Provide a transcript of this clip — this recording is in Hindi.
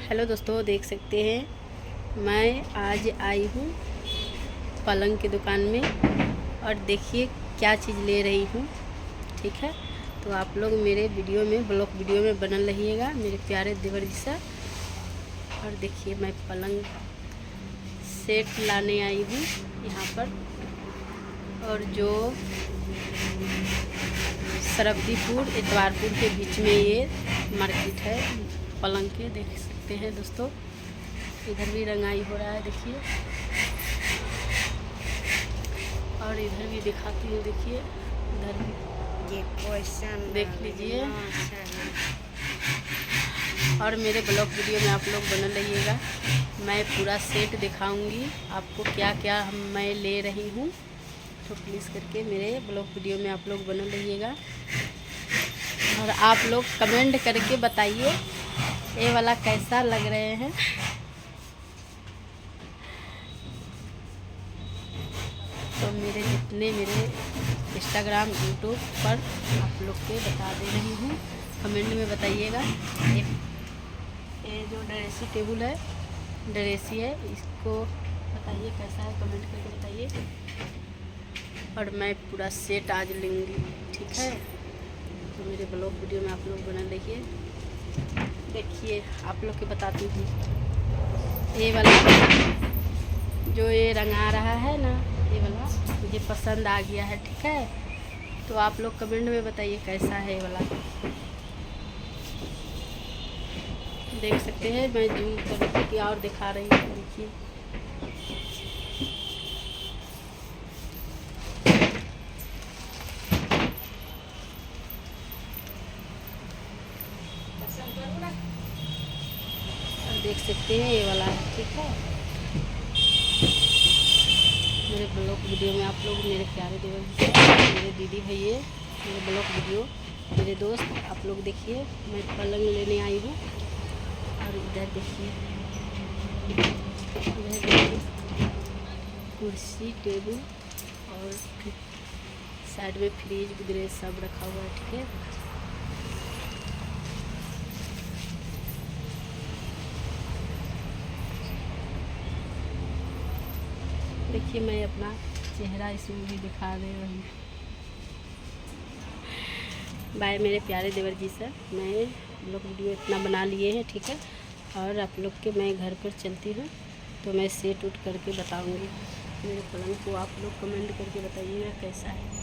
हेलो दोस्तों, देख सकते हैं मैं आज आई हूँ पलंग की दुकान में और देखिए क्या चीज़ ले रही हूँ। ठीक है, तो आप लोग मेरे वीडियो में ब्लॉग वीडियो में बनल रहिएगा मेरे प्यारे देवर जी सा। और देखिए मैं पलंग सेट लाने आई हूँ यहाँ पर, और जो सरब्दीपुर इतवारपुर के बीच में ये मार्केट है पलंग के। देख सकते हैं दोस्तों, इधर भी रंगाई हो रहा है देखिए, और इधर भी दिखाती हूँ। देखिए इधर भी ये क्वेश्चन देख लीजिए, और मेरे ब्लॉग वीडियो में आप लोग बनल रहिएगा। मैं पूरा सेट दिखाऊंगी आपको क्या क्या मैं ले रही हूँ, तो प्लीज़ करके मेरे ब्लॉग वीडियो में आप लोग बनल रहिएगा। और आप लोग कमेंट करके बताइए ये वाला कैसा लग रहे हैं। तो मेरे जितने मेरे इंस्टाग्राम यूट्यूब पर आप लोग के बता दे रही हूँ, कमेंट में बताइएगा। ये जो ड्रेसी टेबल है, ड्रेसी है, इसको बताइए कैसा है, कमेंट करके बताइए। और मैं पूरा सेट आज लूँगी, ठीक है। तो मेरे ब्लॉग वीडियो में आप लोग बना रहिए। देखिए आप लोग के बताती हूँ, ये वाला जो ये रंग आ रहा है ना, ये वाला मुझे पसंद आ गया है, ठीक है। तो आप लोग कमेंट में बताइए कैसा है ये वाला। देख सकते हैं मैं जूम करके और दिखा रही हूँ, देखिए देख सकते हैं ये वाला है, ठीक है। मेरे ब्लॉग वीडियो में आप लोग मेरे प्यारे देवर, मेरे दीदी है, ये मेरे ब्लॉग वीडियो मेरे दोस्त आप लोग देखिए। मैं पलंग लेने आई हूँ, और इधर देखिए, इधर देखिए कुर्सी टेबल, और साइड में फ्रिज वगैरह सब रखा हुआ है, ठीक है। देखिए मैं अपना चेहरा इसमें भी दिखा दे रही हूँ। बाय मेरे प्यारे देवर जी सर, मैं ब्लॉग वीडियो इतना बना लिए हैं, ठीक है। और आप लोग के मैं घर पर चलती हूँ तो मैं सेट उट करके बताऊँगी। मेरे पलंग को आप लोग कमेंट करके बताइएगा कैसा है।